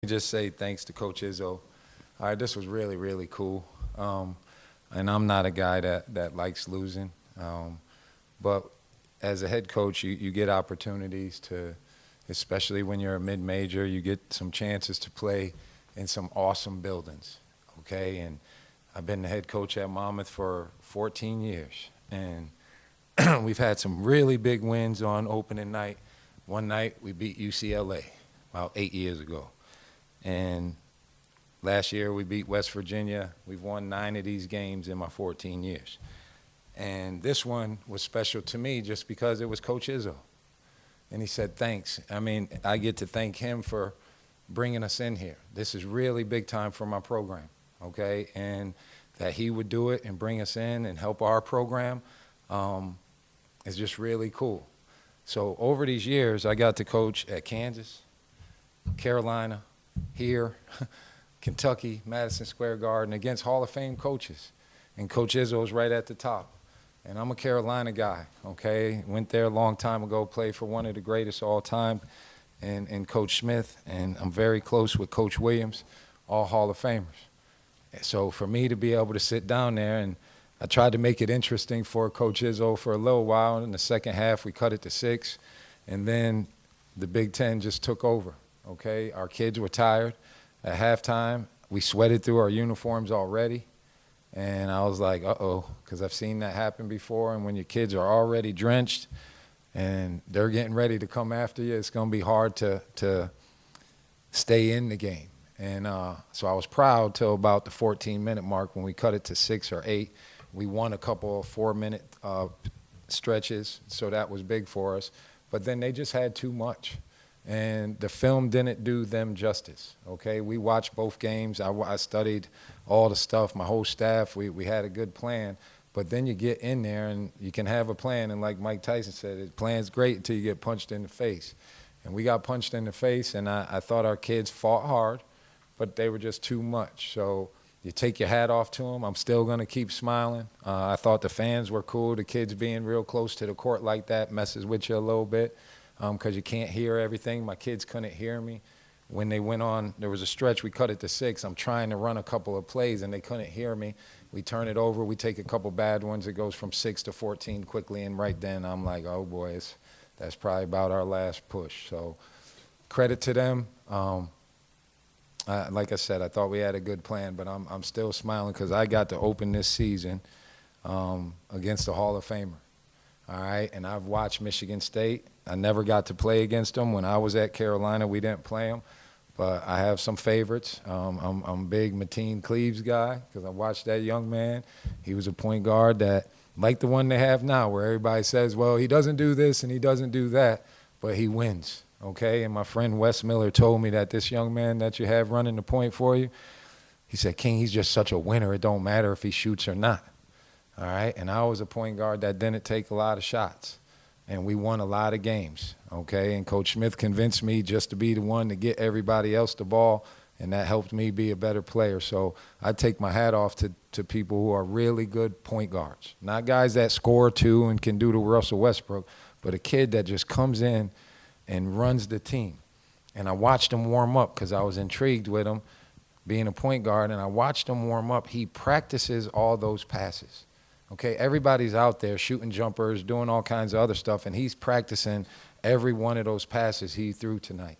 Just say thanks to Coach Izzo. All right, this was really, really cool. And I'm not a guy that likes losing. But as a head coach, you get opportunities to, especially when you're a mid-major, you get some chances to play in some awesome buildings, okay? And I've been the head coach at Monmouth for 14 years. And we've had some really big wins on opening night. One night we beat UCLA about 8 years ago. And last year we beat West Virginia. We've won 9 of these games in my 14 years. And this one was special to me just because it was Coach Izzo. And he said, thanks. I mean, I get to thank him for bringing us in here. This is really big time for my program, okay? And that he would do it and bring us in and help our program is just really cool. So over these years, I got to coach at Kansas, Carolina, here, Kentucky, Madison Square Garden, against Hall of Fame coaches. And Coach Izzo's right at the top. And I'm a Carolina guy, okay? Went there a long time ago, played for one of the greatest all time, and Coach Smith. And I'm very close with Coach Williams, all Hall of Famers. So for me to be able to sit down there, and I tried to make it interesting for Coach Izzo for a little while. In the second half, we cut it to 6. And then the Big Ten just took over. Okay, our kids were tired. At halftime, we sweated through our uniforms already. And I was like, uh-oh, because I've seen that happen before. And when your kids are already drenched and they're getting ready to come after you, it's going to be hard to stay in the game. And so I was proud till about the 14-minute mark when we cut it to 6 or 8. We won a couple of 4-minute stretches, so that was big for us. But then they just had too much. And the film didn't do them justice, okay? We watched both games. I studied all the stuff, my whole staff. We had a good plan. But then you get in there and you can have a plan. And like Mike Tyson said, the plan's great until you get punched in the face. And we got punched in the face, and I thought our kids fought hard, but they were just too much. So you take your hat off to them. I'm still going to keep smiling. I thought the fans were cool. The kids being real close to the court like that messes with you a little bit. Because you can't hear everything. My kids couldn't hear me. When they went on, there was a stretch, we cut it to 6. I'm trying to run a couple of plays, and they couldn't hear me. We turn it over. We take a couple bad ones. It goes from 6 to 14 quickly, and right then I'm like, oh, boy, that's probably about our last push. So credit to them. Like I said, I thought we had a good plan, but I'm still smiling because I got to open this season against the Hall of Famer. All right, and I've watched Michigan State. I never got to play against them. When I was at Carolina, we didn't play them. But I have some favorites. I'm a big Mateen Cleaves guy because I watched that young man. He was a point guard that, like the one they have now, where everybody says, well, he doesn't do this and he doesn't do that, but he wins, okay? And my friend Wes Miller told me that this young man that you have running the point for you, he said, King, he's just such a winner. It don't matter if he shoots or not. All right, and I was a point guard that didn't take a lot of shots, and we won a lot of games, okay? And Coach Smith convinced me just to be the one to get everybody else the ball, and that helped me be a better player. So I take my hat off to people who are really good point guards, not guys that score too and can do the Russell Westbrook, but a kid that just comes in and runs the team. And I watched him warm up because I was intrigued with him being a point guard, and I watched him warm up. He practices all those passes. Okay, everybody's out there shooting jumpers, doing all kinds of other stuff, and he's practicing every one of those passes he threw tonight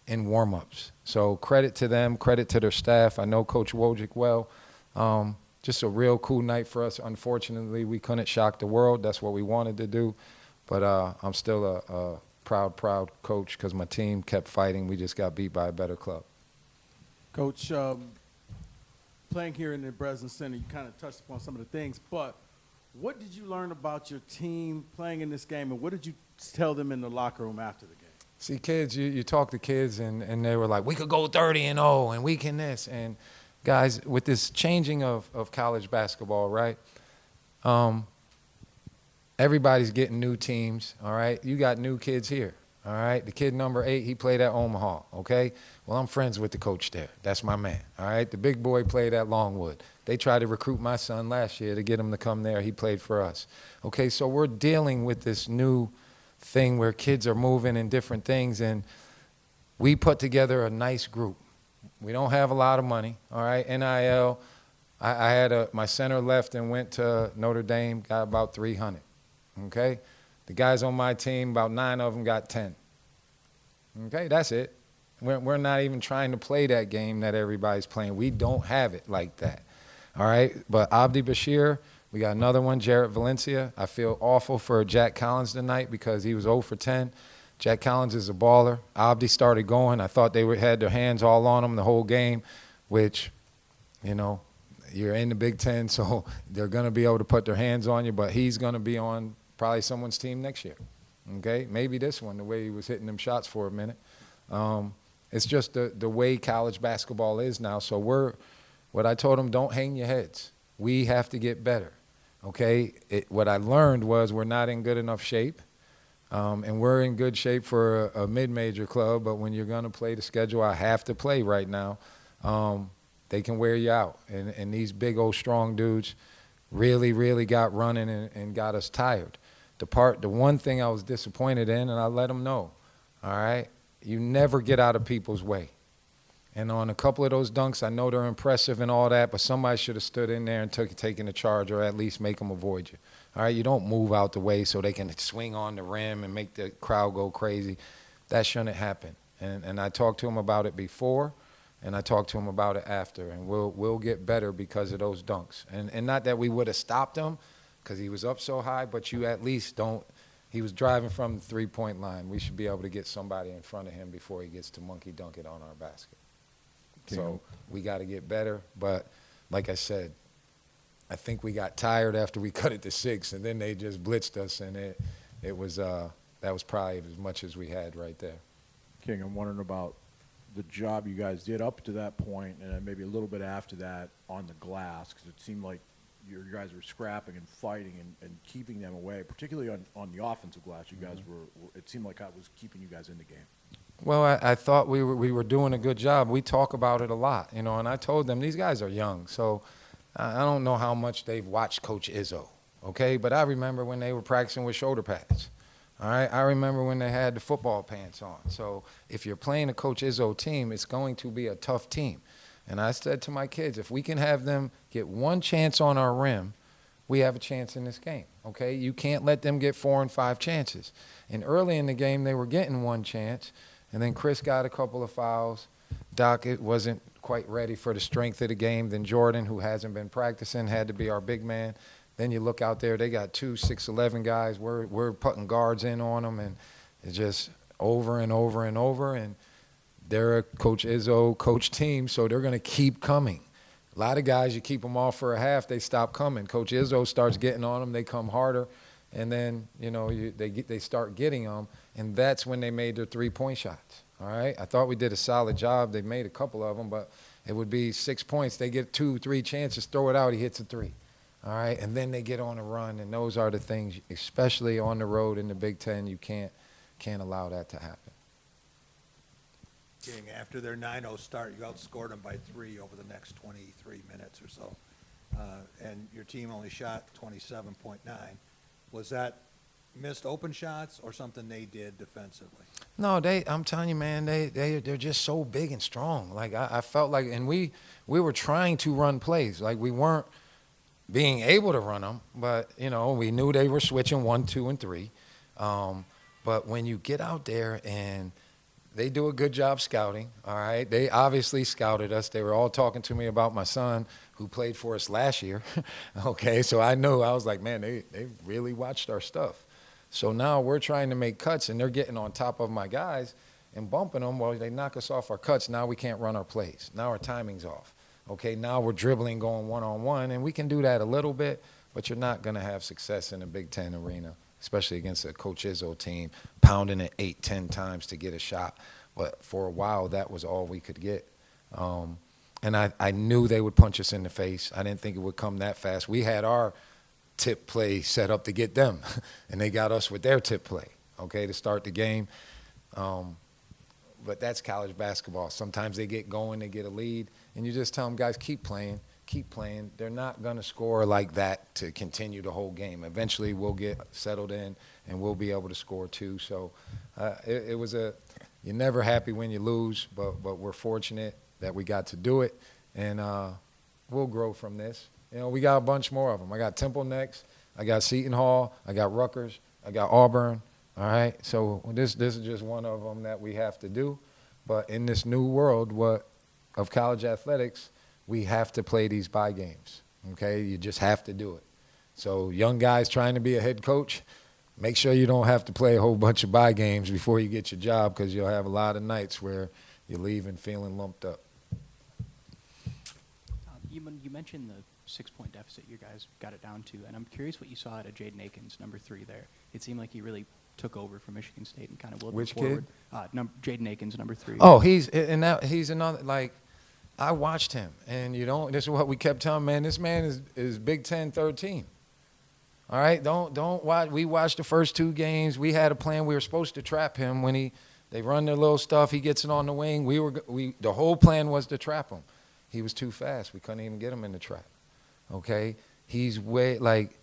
in warm-ups. So credit to them, credit to their staff. I know Coach Wojcik well. Just a real cool night for us. Unfortunately, we couldn't shock the world. That's what we wanted to do. But I'm still a proud coach because my team kept fighting. We just got beat by a better club. Coach, playing here in the Breslin Center, you kind of touched upon some of the things, but what did you learn about your team playing in this game, and what did you tell them in the locker room after the game? See, kids, you talk to kids, and they were like, we could go 30-0, and we can this. And, guys, with this changing of college basketball, right, everybody's getting new teams, all right? You got new kids here, all right? The kid number 8, he played at Omaha, okay? Well, I'm friends with the coach there. That's my man, all right? The big boy played at Longwood. They tried to recruit my son last year to get him to come there. He played for us. Okay, so we're dealing with this new thing where kids are moving and different things, and we put together a nice group, We don't have a lot of money, all right? NIL, I had my center left and went to Notre Dame, got about 300, okay? The guys on my team, about 9 of them got 10. Okay, that's it. We're not even trying to play that game that everybody's playing. We don't have it like that, all right? But Abdi Bashir, we got another one, Jarrett Valencia. I feel awful for Jack Collins tonight because he was 0 for 10. Jack Collins is a baller. Abdi started going. I thought they had their hands all on him the whole game, which, you know, you're in the Big Ten, so they're going to be able to put their hands on you, but he's going to be on probably someone's team next year, okay? Maybe this one, the way he was hitting them shots for a minute. It's just the way college basketball is now, so what I told them, don't hang your heads. We have to get better, okay? What I learned was we're not in good enough shape. And we're in good shape for a mid-major club, but when you're going to play the schedule I have to play right now, they can wear you out. And these big old strong dudes really, really got running and got us tired. The one thing I was disappointed in, and I let them know, all right, you never get out of people's way. And on a couple of those dunks, I know they're impressive and all that, but somebody should have stood in there and taken the charge or at least make them avoid you. All right, you don't move out the way so they can swing on the rim and make the crowd go crazy. That shouldn't happen. And I talked to him about it before, and I talked to him about it after. And we'll get better because of those dunks. And not that we would have stopped him because he was up so high, but you at least don't. He was driving from the three-point line. We should be able to get somebody in front of him before he gets to monkey dunk it on our basket. So we got to get better. But like I said, I think we got tired after we cut it to 6, and then they just blitzed us, and that was probably as much as we had right there. King, I'm wondering about the job you guys did up to that point, and then maybe a little bit after that on the glass, because it seemed like you guys were scrapping and fighting and keeping them away, particularly on the offensive glass. You guys were it seemed like that was keeping you guys in the game. Well, I thought we were doing a good job. We talk about it a lot, you know, and I told them these guys are young, so I don't know how much they've watched Coach Izzo, okay? But I remember when they were practicing with shoulder pads, all right? I remember when they had the football pants on. So if you're playing a Coach Izzo team, it's going to be a tough team. And I said to my kids, if we can have them get one chance on our rim, we have a chance in this game, okay? You can't let them get 4 and 5 chances. And early in the game, they were getting one chance, and then Chris got a couple of fouls. Doc wasn't quite ready for the strength of the game. Then Jordan, who hasn't been practicing, had to be our big man. Then you look out there, they got 2 6'11" guys. We're putting guards in on them, and it's just over and over and over. And they're a Coach Izzo coach team, so they're going to keep coming. A lot of guys, you keep them off for a half, they stop coming. Coach Izzo starts getting on them, they come harder, and then they start getting them, and that's when they made their 3-point shots. All right, I thought we did a solid job. They made a couple of them, but it would be 6 points. They get 2, 3 chances, throw it out, he hits a 3. All right, and then they get on a run, and those are the things, especially on the road in the Big Ten, you can't allow that to happen. King, after their 9-0 start, you outscored them by 3 over the next 23 minutes or so, and your team only shot 27.9. Was that missed open shots or something they did defensively? No, I'm telling you, man, they're just so big and strong. Like I felt like, and we were trying to run plays. Like we weren't being able to run them, but we knew they were switching 1, 2, and 3. But when you get out there and they do a good job scouting, all right? They obviously scouted us. They were all talking to me about my son who played for us last year, okay? So I knew, I was like, man, they really watched our stuff. So now we're trying to make cuts, and they're getting on top of my guys and bumping them. Well, they knock us off our cuts. Now we can't run our plays. Now our timing's off. Okay, now we're dribbling, going one-on-one, and we can do that a little bit, but you're not going to have success in a Big Ten arena, especially against a Coach Izzo team, pounding it 8, 10 times to get a shot. But for a while, that was all we could get. And I knew they would punch us in the face. I didn't think it would come that fast. We had our tip play set up to get them, and they got us with their tip play, okay, to start the game. But that's college basketball. Sometimes they get going, they get a lead, and you just tell them, guys, keep playing, keep playing. They're not going to score like that to continue the whole game. Eventually we'll get settled in, and we'll be able to score too. So it was you're never happy when you lose, but we're fortunate. that we got to do it, and we'll grow from this. You know, we got a bunch more of them. I got Temple next. I got Seton Hall. I got Rutgers. I got Auburn. All right, so this is just one of them that we have to do. But in this new world of college athletics, we have to play these bye games. Okay, you just have to do it. So young guys trying to be a head coach, make sure you don't have to play a whole bunch of bye games before you get your job, because you'll have a lot of nights where you're leaving feeling lumped up. You mentioned the 6-point deficit you guys got it down to, and I'm curious what you saw out of Jaden Akins, number 3 there. It seemed like he really took over for Michigan State and kind of willed Which them forward. Jaden Akins, number 3. Oh, he's another, like, I watched him, and this is what we kept telling, man, this man is Big Ten 13. All right, don't watch. We watched the first 2 games. We had a plan. We were supposed to trap him when they run their little stuff. He gets it on the wing. The whole plan was to trap him. He was too fast. We couldn't even get him in the trap. Okay, he's way like,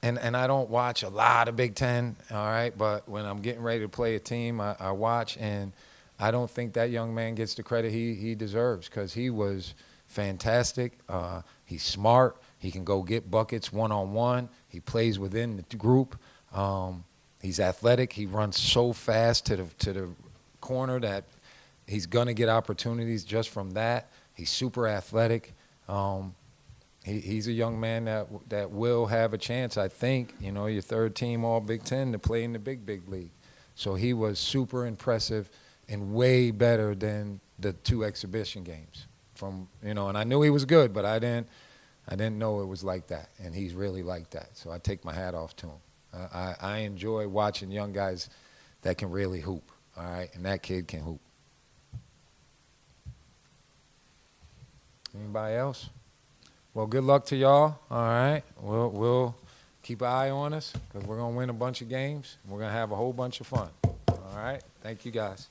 and I don't watch a lot of Big Ten. All right, but when I'm getting ready to play a team, I watch, and I don't think that young man gets the credit he deserves, because he was fantastic. He's smart. He can go get buckets one-on-one. He plays within the group. He's athletic. He runs so fast to the corner that he's going to get opportunities just from that. He's super athletic. He's a young man that will have a chance, I think, you know, your third team all Big Ten, to play in the big league. So he was super impressive and way better than the 2 exhibition games. And I knew he was good, but I didn't know it was like that, and he's really like that. So I take my hat off to him. I enjoy watching young guys that can really hoop, all right, and that kid can hoop. Anybody else? Well, good luck to y'all, all right? We'll keep an eye on us, because we're going to win a bunch of games. We're going to have a whole bunch of fun, all right? Thank you, guys.